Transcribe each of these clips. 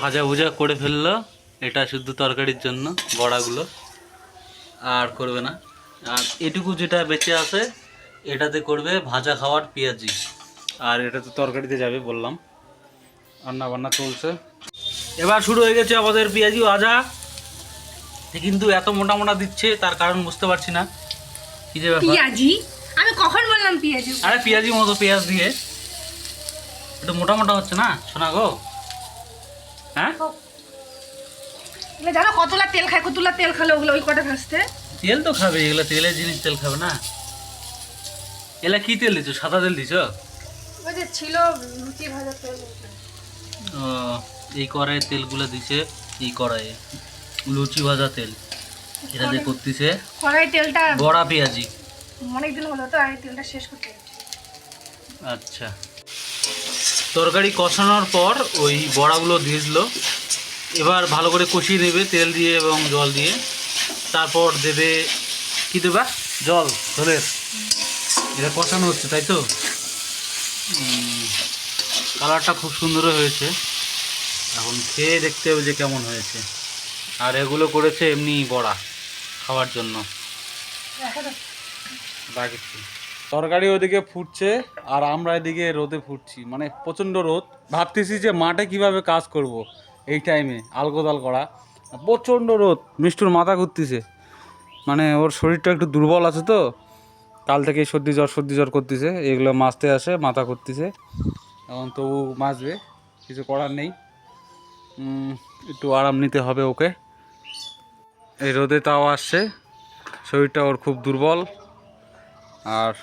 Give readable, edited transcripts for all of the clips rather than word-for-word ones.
ভাজা ভুজা করে ফেললো, এটা শুধু তরকারির জন্য বড়াগুলো, আর করবে না। আর এটুকু যেটা বেঁচে আছে এটাতে করবে ভাজা খাওয়ার পেঁয়াজি, আর এটা তো তরকারিতে যাবে বললাম। রান্না বান্না চলছে, এবার শুরু হয়ে গেছে আমাদের পেঁয়াজি ভাজা। কিন্তু এত মোটা মোটা দিচ্ছে, তার কারণ বুঝতে পারছি না কি যে ব্যাপার। পেঁয়াজি? আমি কখন বললাম পেঁয়াজি? আরে পেঁয়াজি মতো পেঁয়াজ দিয়ে একটু মোটা মোটা হচ্ছে না শোনা গো? হ্যাঁ, জানো কতলা তেল খায়, কতলা তেল খালো ওগুলো ওই কটা ভাজতে? তেল তো খাবে, এগুলো তেলের জিনিস, তেল খাবে না? এলা কি তেল দিছো? সাদা তেল দিছো? ওই যে ছিল লুচি ভাজা তেল। ও, এই কড়াইয়ে তেলগুলো দিছে, এই কড়াইয়ে লুচি ভাজা তেল, এটা দিয়ে করতেছে কড়াই তেলটা বড়া পেঁয়াজি। অনেকদিন হলো তো, আর এই তেলটা শেষ করতে যাচ্ছি। আচ্ছা, তরকারি কষানোর পর ওই বড়াগুলো দিয়ে দিল, এবার ভালো করে কষিয়ে নেবে তেল দিয়ে এবং জল দিয়ে, তারপর দেবে কি দেবা? জল, ঝোলের। এটা কষানো হচ্ছে তাই তো? কালারটা খুব সুন্দর হয়েছে, এখন খেয়ে দেখতে হবে যে কেমন হয়েছে। আর এগুলো করেছে এমনি বড়া খাওয়ার জন্য। তরকারি ওদিকে ফুটছে আর আমরা এদিকে রোদে ফুটছি, মানে প্রচণ্ড রোদ। ভাবতেছি যে মাঠে কিভাবে কাজ করব এই টাইমে, আলগোদাল করা, প্রচণ্ড রোদ। মিষ্টুর মাথা ঘুরতেছে, মানে ওর শরীরটা একটু দুর্বল আছে তো, কাল থেকে সর্দি জ্বর করতেছে, এগুলো মাজতে আসে মাথা ঘুরতেছে। এখন তবু মাজবে, কিছু করার নেই, একটু আরাম নিতে হবে ওকে। এই রোদে তাও আসছে, শরীরটা ওর খুব দুর্বল। আর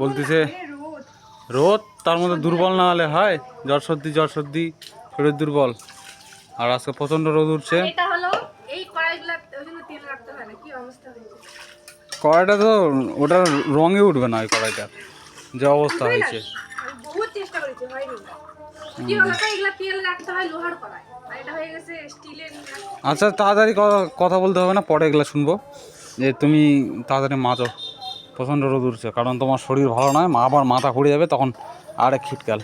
বলতেছে রোদ, তার মধ্যে দুর্বল না হলে হয়? জ্বর সর্দি, শরীর দুর্বল। আর আজকে প্রচণ্ড রোদ উঠছে। এটা হলো এই কড়াইগুলো ওই জন্য তেল রাখতে হয় না, কি অবস্থা হয়েছে কড়াইটা তো ওটার রঙে উঠবে না, ওই কড়াইটার যে অবস্থা হয়েছে। বহুত চেষ্টা করেছি, হয়নি। কি হলো তো, এগুলা তেল রাখতে হয় লোহার কড়াই, আর এটা হয়ে গেছে স্টিলের। আচ্ছা, তাড়াতাড়ি কথা বলতে হবে না, পরে এগুলো শুনবো। যে তুমি তাড়াতাড়ি মাজো, প্রচণ্ড রোদ উঠছে, কারণ তোমার শরীর ভালো নয়, আবার মাথা ঘুরে যাবে তখন, আরেক খিটকাল।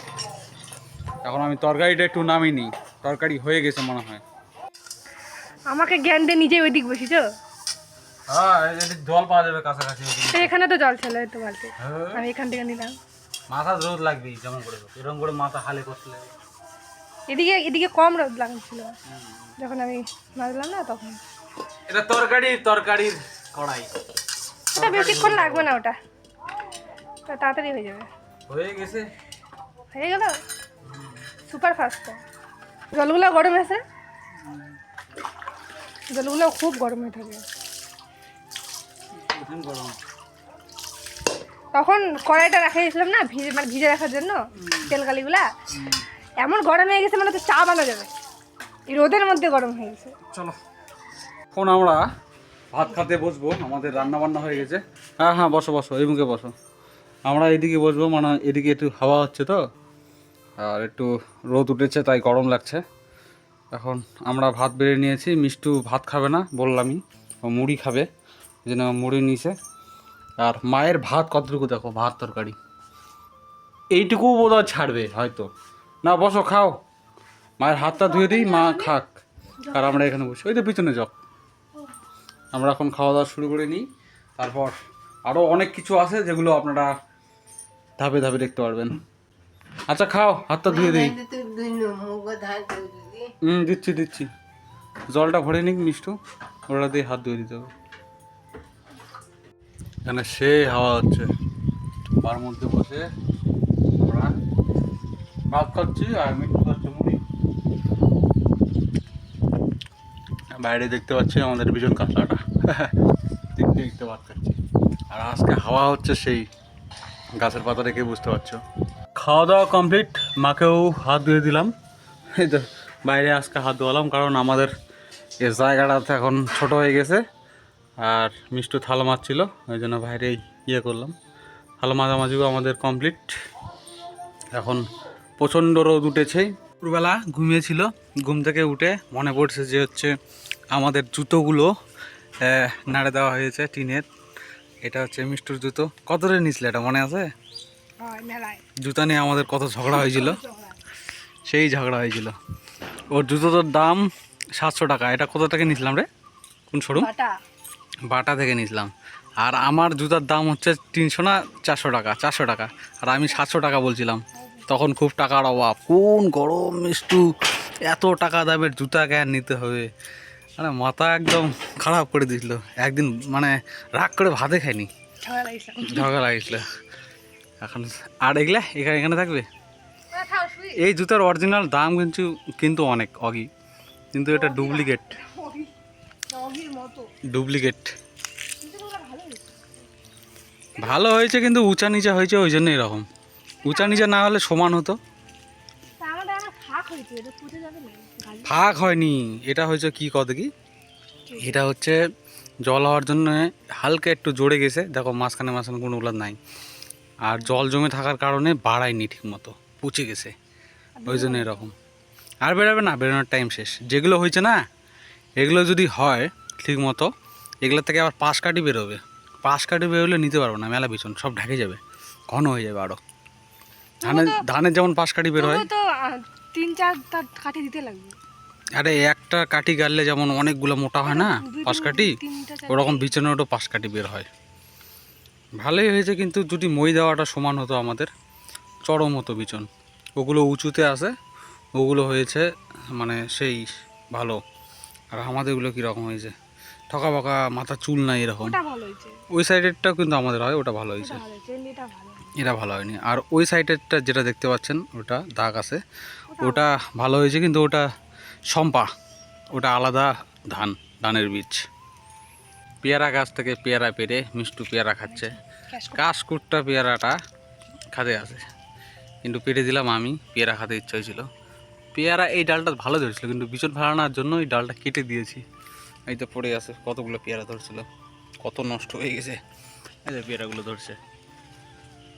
এখন আমি তরকারিটা একটু নামিয়ে নিই, তরকারি হয়ে গেছে মনে হয়। আমাকে জ্ঞান দিয়ে নিজে ওই দিক বসিছ। হ্যাঁ, জল পাওয়া যাবে কাছাকাছি। এখানে তো জল ছিল তো বালতি, আমি এখান থেকে নিলাম। মাথা রোদ লাগবেই, যেমন করে এরকম করে মাথা হালে করতে লাগবে। এদিকে এদিকে কম রোদ লাগছিল যখন আমি মাজলাম না তখন। এটা তরকারির কড়াই, ওটা বেশিক্ষণ লাগবে না, ওটা তাড়াতাড়ি হয়ে যাবে। হয়ে গেছে, হয়ে গেল সুপার ফাস্ট। জলগুলো গরম আছে, জলগুলো খুব গরম হয়ে থাকে। তখন কড়াইটা রাখা দিয়েছিলাম না ভিজে রাখার জন্য, তেল কালিগুলা এমন গরম হয়ে গেছে, মানে তো চা বানা যাবে, এই রোদের মধ্যে গরম হয়ে গেছে। চলো এখন আমরা ভাত খাতে বসবো, আমাদের রান্না বান্না হয়ে গেছে। হ্যাঁ, বসো, এই মুখে বসো। আমরা এদিকে বসবো, মানে এদিকে একটু হাওয়া হচ্ছে তো, আর একটু রোদ উঠেছে তাই গরম লাগছে। এখন আমরা ভাত বেড়ে নিয়েছি, মিষ্টু ভাত খাবে না বললামই, ও মুড়ি খাবে, এই জন্য মুড়ি নিয়েছে। আর মায়ের ভাত কতটুকু দেখো, ভাত তরকারি এইটুকু বোধহয় ছাড়বে হয়তো না। বসো খাও, মায়ের হাতটা ধুয়ে দিই, মা খাক, আর আমরা এখানে বসি, ওই তো পিছনে যাও। আমরা এখন খাওয়া দাওয়া শুরু করে নিই, তারপর আরও অনেক কিছু আছে যেগুলো আপনারা ধাপে ধাপে দেখতে পারবেন। আচ্ছা খাও, হাতটা ধুয়ে দিই। দিচ্ছি, জলটা ভরে নিক মিষ্টু, ওটা দিয়ে হাত ধুয়ে দিতে হবে। এখানে সে হাওয়া হচ্ছে, তার মধ্যে বসে আমরা ভাত খাচ্ছি আর মিষ্টু খাচ্ছে মুড়ি। বাইরে দেখতে পাচ্ছি আমাদের বিজন কাতলাটা, দেখতে ভাত খাচ্ছি। আর আজকে হাওয়া হচ্ছে সেই, গাছের পাতা রেখে বুঝতে পারছো। খাওয়া দাওয়া কমপ্লিট, মাকেও হাত ধুয়ে দিলাম। এই তো বাইরে আজকে হাত ধোয়ালাম, কারণ আমাদের এই জায়গাটা এখন ছোট হয়ে গেছে, আর মিষ্টু থালা মারছিল, ওই জন্য বাইরেই করলাম। থালা মাঝামাঝিও আমাদের কমপ্লিট। এখন প্রচণ্ড রোদ উঠেছে। দুপুরবেলা ঘুমিয়েছিল, ঘুম থেকে উঠে মনে পড়ছে যে হচ্ছে আমাদের জুতোগুলো নাড়ে দেওয়া হয়েছে টিনের। এটা হচ্ছে মিষ্টুর জুতো, কত রে নিয়েছিল এটা মনে আছে? জুতা নিয়ে আমাদের কত ঝগড়া হয়েছিল, সেই ঝগড়া হয়েছিল। ওর জুতোটার দাম 700 টাকা। এটা কোথা থেকে নিয়েছিলাম রে, কোন শোরুম? বাটা বাটা থেকে নিয়েছিলাম। আর আমার জুতার দাম হচ্ছে 300 না 400 টাকা, 400 টাকা। আর আমি 700 টাকা বলছিলাম। তখন খুব টাকার অভাব, কোন গরম মিষ্টু, এত টাকা দামের জুতা কেন নিতে হবে, মানে মাথা একদম খারাপ করে দিয়েছিল। একদিন মানে রাগ করে ভাতে খাইনি, ঝগড়া লাগিয়েছিলাম। ঝগড়া লাগিয়েছিল। এখন আর এগুলা এখানে এখানে থাকবে। ওরা খাও শুই। এই জুতার অরিজিনাল দাম কিন্তু কিন্তু অনেক অগি, কিন্তু এটা ডুপ্লিকেট, ডগির মতো। ডুপ্লিকেট। কিন্তু ওরা ভালো হয়েছে। ভালো হয়েছে কিন্তু উঁচা নিচা হয়েছে, ওই জন্য এরকম। উঁচা নিচা না হলে সমান হতো। তা আমাদের আমার ফাঁক হয়েছে, এটা পুঁতে যাবে না গালি। ফাঁক হয়নি, এটা হয়েছে কি কত কি, এটা হচ্ছে জল হওয়ার জন্য হালকা একটু জড়ে গেছে, দেখো মাঝখানে মাঝখানে কোনোগুলো নাই। আর জল জমে থাকার কারণে বাড়ায়নি ঠিক মতো, পচে গেছে, ওই জন্য এরকম। আর বেরোবে না, বেরোনোর টাইম শেষ। যেগুলো হয়েছে না, এগুলো যদি হয় ঠিক মতো, এগুলোর থেকে আবার পাশ কাঠি বেরোবে। পাশ কাঠি বেরোলে নিতে পারবো না, মেলা বিছন সব ঢেকে যাবে, ঘন হয়ে যাবে আরও। ধানের যেমন পাশ কাঠি বের হয়, তবুও তো 3-4টা কাঠি দিতে লাগবে। আরে একটা কাঠি গাড়লে যেমন অনেকগুলো মোটা হয় না পাশ কাঠি, 3টা ওরকম বিছানাটাও পাশ কাঠি বের হয়। ভালোই হয়েছে, কিন্তু যদি মই দেওয়াটা সমান হতো আমাদের, চরম হতো বিছন। ওগুলো উঁচুতে আছে, ওগুলো হয়েছে মানে সেই ভালো। আর আমাদেরগুলো কীরকম হয়েছে, ঠকা বকা, মাথা চুল নাই এরকম। ওটা ভালো হয়েছে। ওই সাইডেরটাও কিন্তু আমাদের হয়, ওটা ভালো হয়েছে, ওটা ভালো হয়েছে, এটা ভালো হয়েছে। এটা ভালো হয়নি। আর ওই সাইডেরটা যেটা দেখতে পাচ্ছেন ওটা দাগ আছে, ওটা ভালো হয়েছে, কিন্তু ওটা সম্পা, ওটা আলাদা ধান, ধানের বীজ। পেয়ারা গাছ থেকে পেয়ারা পেরে মিষ্টু পেয়ারা খাচ্ছে। কাশকুটটা পেয়ারাটা খাতে আছে, কিন্তু পেরে দিলাম আমি, পেয়ারা খাতে ইচ্ছা হয়েছিল। পেয়ারা এই ডালটা ভালো ধরেছিল, কিন্তু বিচন ফালানোর জন্য এই ডালটা কেটে দিয়েছি। এই তো পড়ে আছে, কতগুলো পেয়ারা ধরছিল, কত নষ্ট হয়ে গেছে। এই যে পেয়ারাগুলো ধরছে।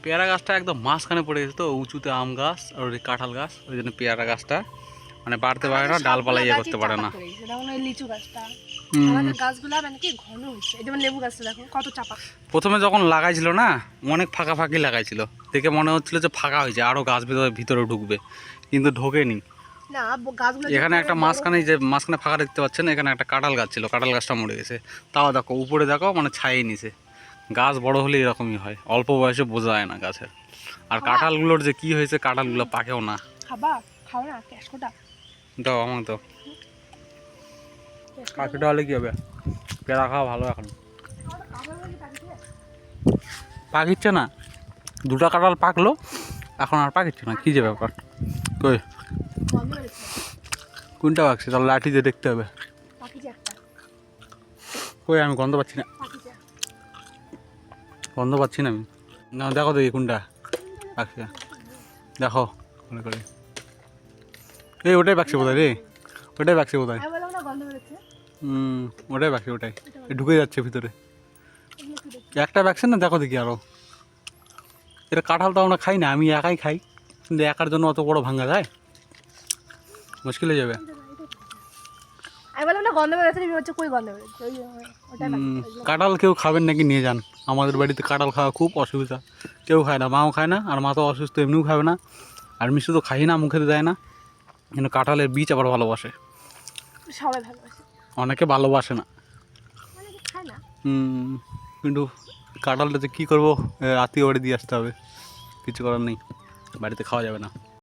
পেয়ারা গাছটা একদম মাঝখানে পড়ে গেছে, তো উঁচুতে আম গাছ আর ওই কাঁঠাল গাছ, ওই জন্য পেয়ারা গাছটা মানে বাড়তে পারে না, ডালপালা ইয়ে করতে পারে না। যেমন ওই লিচু গাছটা, আমাদের গাছগুলো মানে কি ঘন হচ্ছে। এই যেমন লেবু গাছটা দেখো কত চাপা। প্রথমে যখন লাগাইছিল না, অনেক ফাঁকা ফাঁকি লাগাইছিল, দেখে মনে হচ্ছিল যে ফাঁকা হয়েছে, আরও গাছ ভিতরে ঢুকবে, কিন্তু ঢোকেনি। না গাছগুলো এখানে একটা মাঝখানে, যে মাঝখানে ফাঁকা দেখতে পাচ্ছেন, এখানে একটা কাঁঠাল গাছ ছিল, কাঁঠাল গাছটা মরে গেছে। তাও দেখো উপরে দেখো মানে ছাই নিছে। গাছ বড় হলে এরকমই হয়, অল্প বয়সে বোঝা যায় না গাছের। আর কাঁঠালগুলোর যে কি হয়েছে, কাঁঠালগুলো পাকেও না। খাবা, খাও না ক্যাশকোটা। দাও আমাকে তো, কাঁচুটা হলে কি হবে, পেয়ারা খাওয়া ভালো। এখন পাকিচ্ছে না, দুটা কাঁঠাল পাকলো, এখন আর পাকিচ্ছে না, কি যে ব্যাপার। কই কোনটা পাকছে, তাহলে লাঠি দিয়ে দেখতে হবে। কই আমি গন্ধ পাচ্ছি না, গন্ধ পাচ্ছি না আমি। না দেখো দেখি কোনটা পাকছে, দেখো মনে করে। এই ওটাই পাকছে বোধহয় রে, ওটাই পাকছে বোধহয়। ওটাই পাকছে, ওটাই ঢুকে যাচ্ছে ভিতরে। একটা পাকছে না, দেখো দেখি আরো। এটা কাঁঠাল তো আমরা খাই না, আমি একাই খাই, কিন্তু একার জন্য অত বড় ভাঙা যায়, মুশকিল হয়ে যাবে। আমি বললাম না গন্ধ বেরোচ্ছে, হচ্ছে কই গন্ধ বেরোচ্ছে। কাঁঠাল কেউ খাবেন নাকি নিয়ে যান, আমাদের বাড়িতে কাঁঠাল খাওয়া খুব অসুবিধা, কেউ খায় না, মাও খায় না, আর মা তো অসুস্থ, এমনিও খাবে না। আর মিষ্টি তো খাই না, মুখে দেয় না, কিন্তু কাঁঠালের বীজ আবার ভালোবাসে, সবাই ভালোবাসে, অনেকে ভালোবাসে না। অনেকে খায় না। কিন্তু কাঁঠালটা যে কী করবো, আত্মীয় বাড়ি দিয়ে আসতে হবে, কিছু করার নেই, বাড়িতে খাওয়া যাবে না।